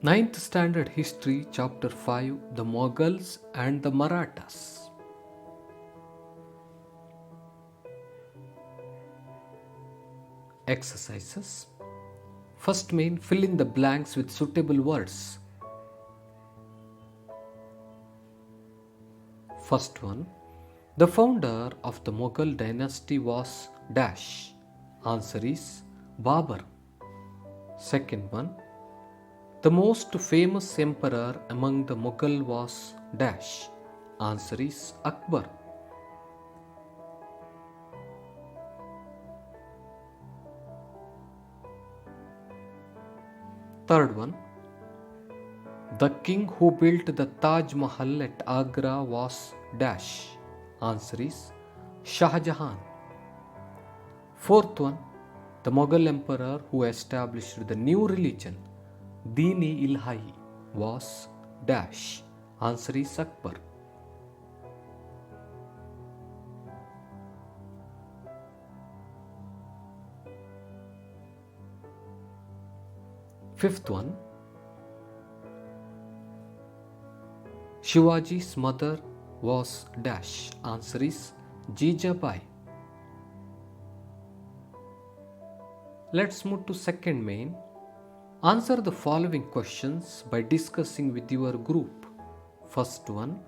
Ninth Standard History, Chapter 5, The Mughals and the Marathas. Exercises. First main, fill in the blanks with suitable words. First one, the founder of the Mughal dynasty was dash. Answer is Babur. Second one, the most famous emperor among the Mughal was dash. Answer is Akbar. Third one, the king who built the Taj Mahal at Agra was dash. Answer is Shah Jahan. Fourth one, the Mughal emperor who established the new religion, Deen-i-Ilahi, was dash. Answer is Akbar. Fifth one, Shivaji's mother was dash. Answer is Jijabai. Let's move to second main. Answer the following questions by discussing with your group. First one,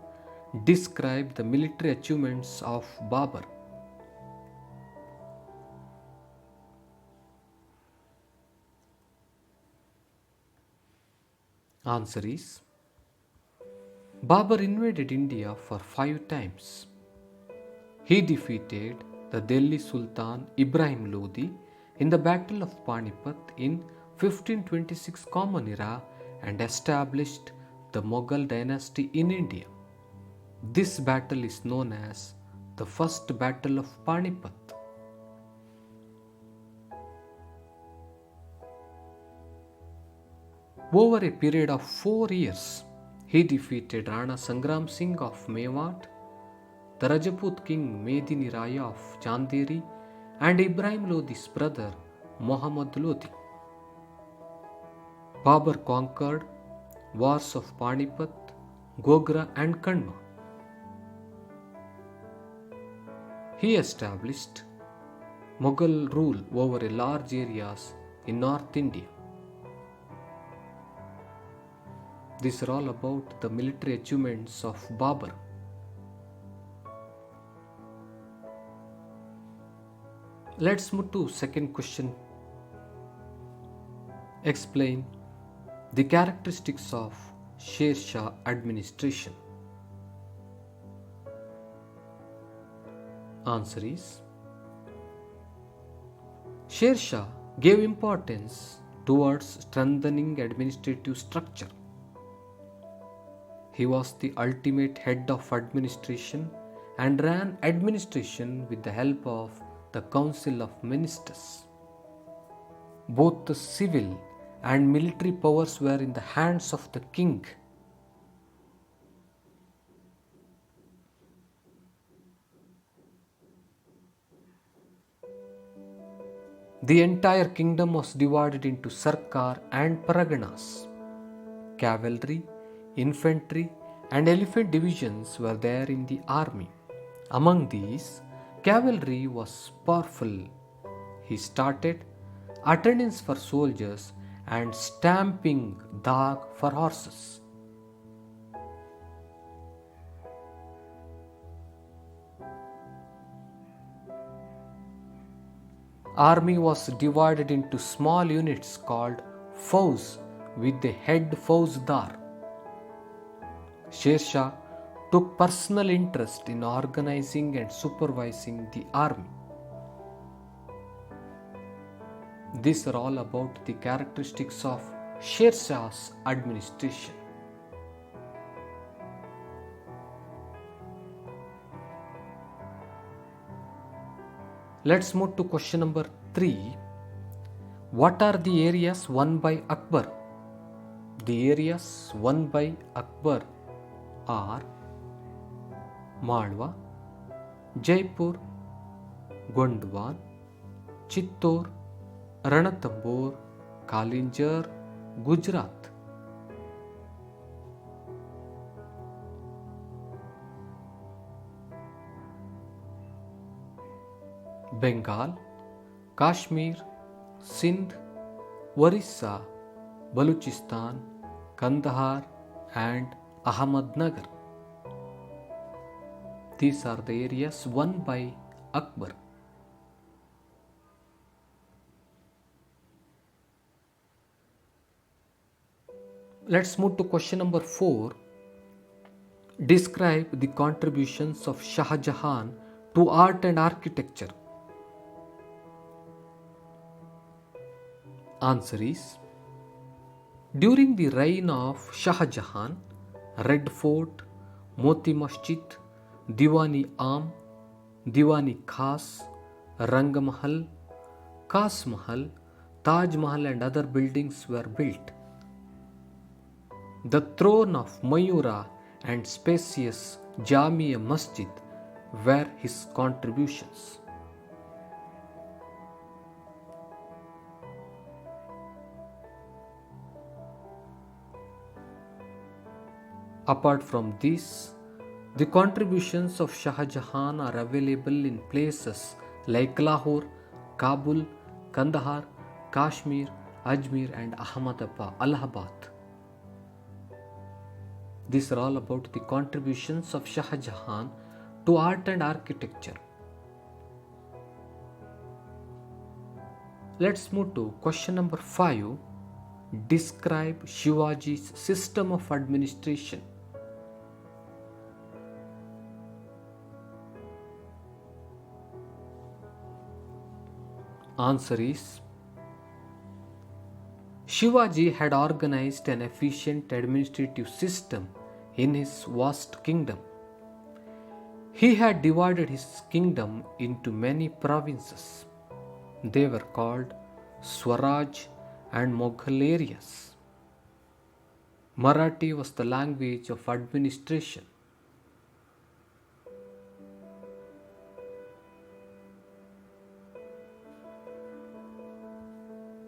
describe the military achievements of Babur. Answer is Babur invaded India for 5 times. He defeated the Delhi Sultan Ibrahim Lodi in the Battle of Panipat in 1526 Common Era and established the Mughal dynasty in India. This battle is known as the First Battle of Panipat. Over a period of 4 years, he defeated Rana Sangram Singh of Mewat, the Rajput king Medini Raya of Chanderi, and Ibrahim Lodi's brother Muhammad Lodi. Babur conquered wars of Panipat, Gogra, and Kanwa. He established Mughal rule over large areas in North India. These are all about the military achievements of Babur. Let's move to second question. Explain the characteristics of Sher Shah administration. Answer is Sher Shah gave importance towards strengthening administrative structure. He was the ultimate head of administration and ran administration with the help of the Council of Ministers. Both the civil and military powers were in the hands of the king. The entire kingdom was divided into Sarkar and Paraganas. Cavalry, infantry, and elephant divisions were there in the army. Among these, cavalry was powerful. He started attendance for soldiers and stamping dag for horses. Army was divided into small units called Fauj with the head Faujdar. Sher Shah took personal interest in organizing and supervising the army. These are all about the characteristics of Sher Shah's administration. Let's move to question number 3. What are the areas won by Akbar? The areas won by Akbar are Malwa, Jaipur, Gondwan, Chittor, Ranthambore, Kalinjar, Gujarat. Bengal, Kashmir, Sindh, Orissa, Baluchistan, Kandahar, and Ahmednagar. These are the areas won by Akbar. Let's move to question number 4. Describe the contributions of Shah Jahan to art and architecture. Answer is: during the reign of Shah Jahan, Red Fort, Moti Masjid, Diwani Am, Diwani Khas, Rang Mahal, Khas Mahal, Taj Mahal and other buildings were built. The throne of Mayura and spacious Jamia Masjid were his contributions. Apart from this, the contributions of Shah Jahan are available in places like Lahore, Kabul, Kandahar, Kashmir, Ajmer and Allahabad. These are all about the contributions of Shah Jahan to art and architecture. Let's move to question number 5. Describe Shivaji's system of administration. Answer is: Shivaji had organized an efficient administrative system in his vast kingdom. He had divided his kingdom into many provinces. They were called Swaraj and Mughal areas. Marathi was the language of administration.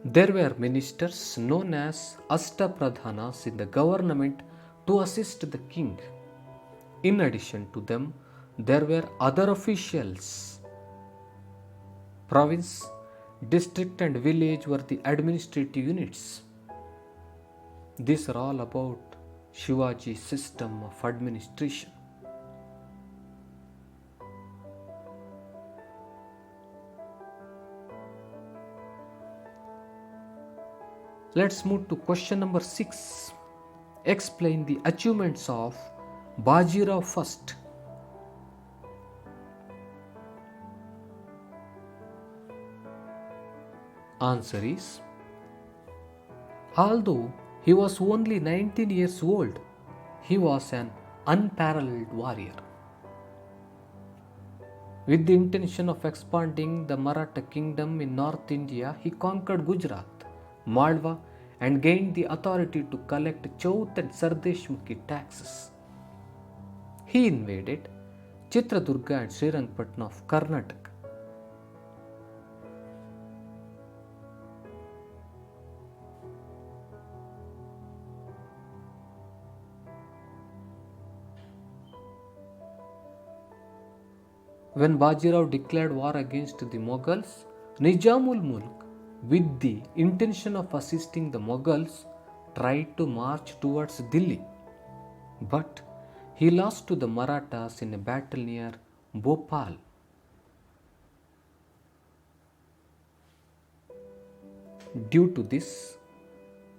There were ministers known as Ashtapradhanas in the government to assist the king. In addition to them, there were other officials. Province, district and village were the administrative units. These are all about Shivaji's system of administration. Let's move to question number 6. Explain the achievements of Bajirao first. Answer is: although he was only 19 years old, he was an unparalleled warrior. With the intention of expanding the Maratha kingdom in North India, he conquered Gujarat, Malwa and gained the authority to collect Chauth and Sardeshmukhi taxes. He invaded Chitradurga and Srirangapatna of Karnataka. When Bajirao declared war against the Mughals, Nizamul Mulk, with the intention of assisting the Mughals, tried to march towards Delhi. But he lost to the Marathas in a battle near Bhopal. Due to this,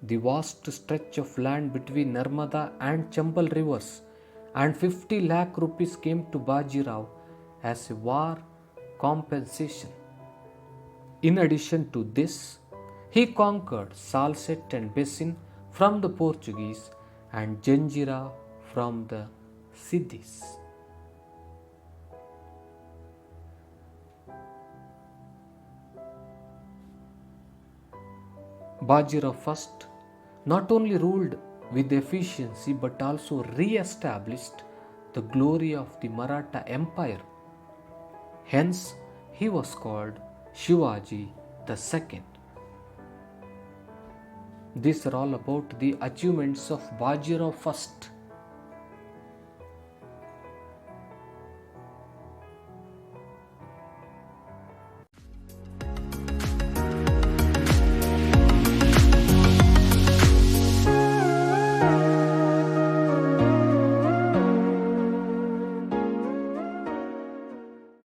the vast stretch of land between Narmada and Chambal rivers and 50 lakh rupees came to Bajirao as a war compensation. In addition to this, he conquered Salsette and Bessin from the Portuguese and Janjira from the Siddhis. Bajirao first not only ruled with efficiency but also re-established the glory of the Maratha Empire. Hence, he was called Shivaji II. These are all about the achievements of Bajirao first.